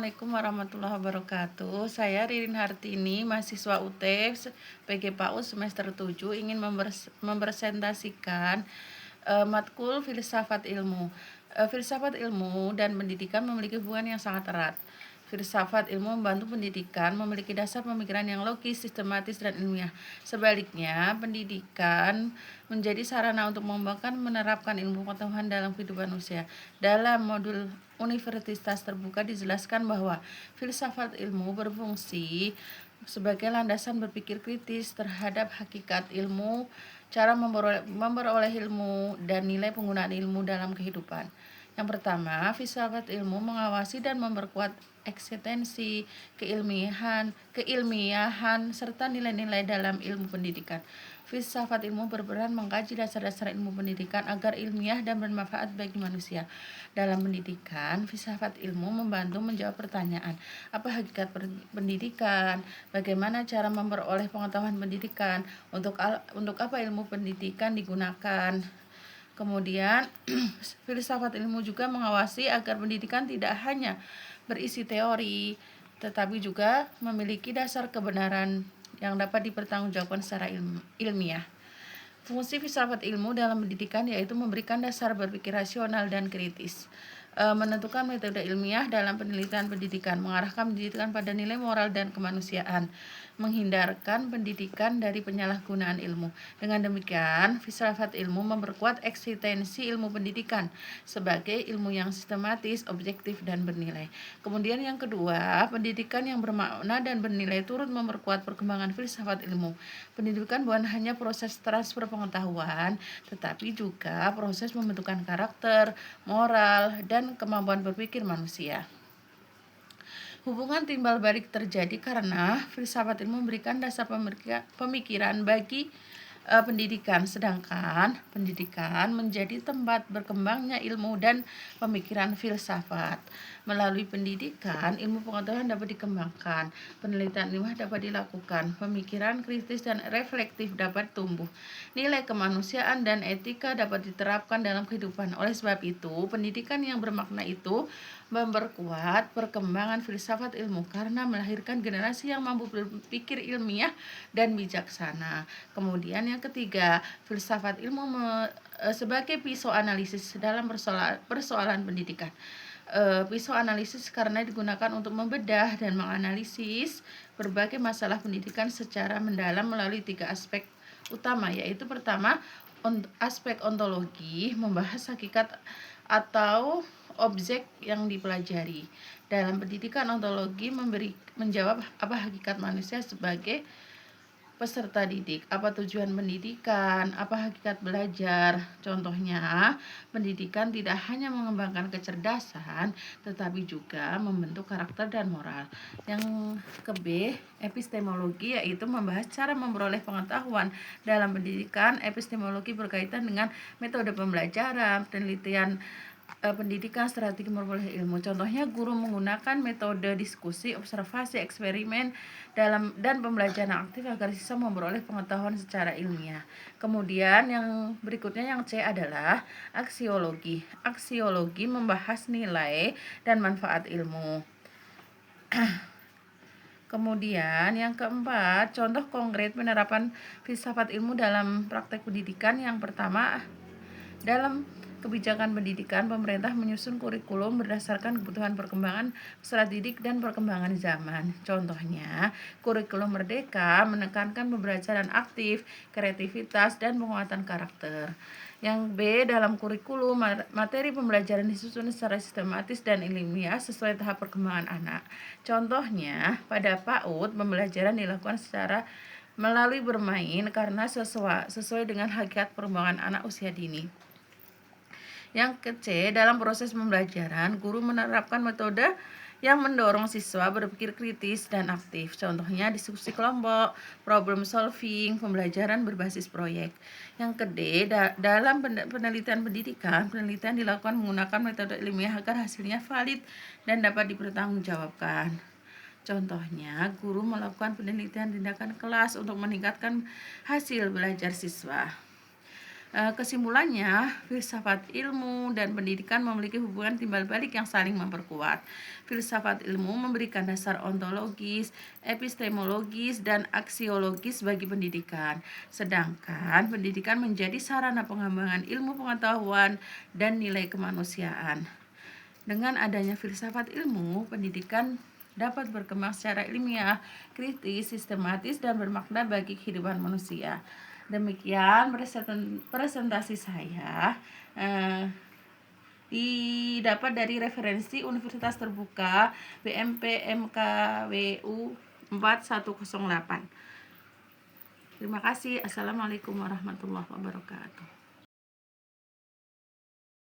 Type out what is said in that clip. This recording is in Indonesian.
Assalamualaikum warahmatullahi wabarakatuh. Saya Ririn Hartini, mahasiswa UTEF PG PAUD semester 7, ingin mempresentasikan matkul filsafat ilmu. Filsafat ilmu dan pendidikan memiliki hubungan yang sangat erat. Filsafat ilmu membantu pendidikan memiliki dasar pemikiran yang logis, sistematis, dan ilmiah. Sebaliknya, pendidikan menjadi sarana untuk mengembangkan menerapkan ilmu pengetahuan dalam kehidupan manusia. Dalam modul Universitas Terbuka dijelaskan bahwa filsafat ilmu berfungsi sebagai landasan berpikir kritis terhadap hakikat ilmu, cara memperoleh ilmu, dan nilai penggunaan ilmu dalam kehidupan. Yang pertama, filsafat ilmu mengawasi dan memperkuat eksistensi, keilmiahan, serta nilai-nilai dalam ilmu pendidikan. Filsafat ilmu berperan mengkaji dasar-dasar ilmu pendidikan agar ilmiah dan bermanfaat bagi manusia. Dalam pendidikan, filsafat ilmu membantu menjawab pertanyaan, apa hakikat pendidikan, bagaimana cara memperoleh pengetahuan pendidikan, untuk apa ilmu pendidikan digunakan. Kemudian, filsafat ilmu juga mengawasi agar pendidikan tidak hanya berisi teori, tetapi juga memiliki dasar kebenaran yang dapat dipertanggungjawabkan secara ilmiah. Fungsi filsafat ilmu dalam pendidikan yaitu memberikan dasar berpikir rasional dan kritis, menentukan metode ilmiah dalam penelitian pendidikan, mengarahkan pendidikan pada nilai moral dan kemanusiaan, menghindarkan pendidikan dari penyalahgunaan ilmu. Dengan demikian, filsafat ilmu memperkuat eksistensi ilmu pendidikan sebagai ilmu yang sistematis, objektif, dan bernilai. Kemudian yang kedua, pendidikan yang bermakna dan bernilai turut memperkuat perkembangan filsafat ilmu. Pendidikan bukan hanya proses transfer pengetahuan, tetapi juga proses pembentukan karakter, moral, dan kemampuan berpikir manusia. Hubungan timbal balik terjadi karena filsafat ilmu memberikan dasar pemikiran bagi pendidikan, sedangkan pendidikan menjadi tempat berkembangnya ilmu dan pemikiran filsafat. Melalui pendidikan, ilmu pengetahuan dapat dikembangkan, penelitian ilmiah dapat dilakukan, pemikiran kritis dan reflektif dapat tumbuh, nilai kemanusiaan dan etika dapat diterapkan dalam kehidupan. Oleh sebab itu, pendidikan yang bermakna itu memperkuat perkembangan filsafat ilmu karena melahirkan generasi yang mampu berpikir ilmiah dan bijaksana. Kemudian yang ketiga, filsafat ilmu sebagai pisau analisis dalam persoalan pendidikan. Pisau analisis karena digunakan untuk membedah dan menganalisis berbagai masalah pendidikan secara mendalam melalui 3 aspek utama, yaitu pertama, aspek ontologi, membahas hakikat atau objek yang dipelajari. Dalam pendidikan, ontologi menjawab apa hakikat manusia sebagai peserta didik, apa tujuan pendidikan, apa hakikat belajar. Contohnya, pendidikan tidak hanya mengembangkan kecerdasan, tetapi juga membentuk karakter dan moral. Yang ke-B, epistemologi, yaitu membahas cara memperoleh pengetahuan. Dalam pendidikan, epistemologi berkaitan dengan metode pembelajaran, penelitian pendidikan, strategi memperoleh ilmu. Contohnya, guru menggunakan metode diskusi, observasi, eksperimen dan pembelajaran aktif agar siswa memperoleh pengetahuan secara ilmiah. Kemudian yang berikutnya, yang C, adalah aksiologi. Aksiologi membahas nilai dan manfaat ilmu. Kemudian yang keempat, contoh konkret penerapan filsafat ilmu dalam praktek pendidikan. Yang pertama, dalam kebijakan pendidikan, pemerintah menyusun kurikulum berdasarkan kebutuhan perkembangan peserta didik dan perkembangan zaman. Contohnya, kurikulum Merdeka menekankan pembelajaran aktif, kreativitas, dan penguatan karakter. Yang B, dalam kurikulum, materi pembelajaran disusun secara sistematis dan ilmiah sesuai tahap perkembangan anak. Contohnya, pada PAUD, pembelajaran dilakukan secara melalui bermain karena sesuai dengan hakikat perkembangan anak usia dini. Yang ke-C, dalam proses pembelajaran, guru menerapkan metode yang mendorong siswa berpikir kritis dan aktif. Contohnya, diskusi kelompok, problem solving, pembelajaran berbasis proyek. Yang ke-D, dalam penelitian pendidikan, penelitian dilakukan menggunakan metode ilmiah agar hasilnya valid dan dapat dipertanggungjawabkan. Contohnya, guru melakukan penelitian tindakan kelas untuk meningkatkan hasil belajar siswa. Kesimpulannya, filsafat ilmu dan pendidikan memiliki hubungan timbal balik yang saling memperkuat. Filsafat ilmu memberikan dasar ontologis, epistemologis, dan aksiologis bagi pendidikan, sedangkan pendidikan menjadi sarana pengembangan ilmu pengetahuan dan nilai kemanusiaan. Dengan adanya filsafat ilmu, pendidikan dapat berkembang secara ilmiah, kritis, sistematis, dan bermakna bagi kehidupan manusia. Demikian presentasi saya, didapat dari referensi Universitas Terbuka BMP MKWU 4108. Terima kasih. Assalamualaikum warahmatullahi wabarakatuh.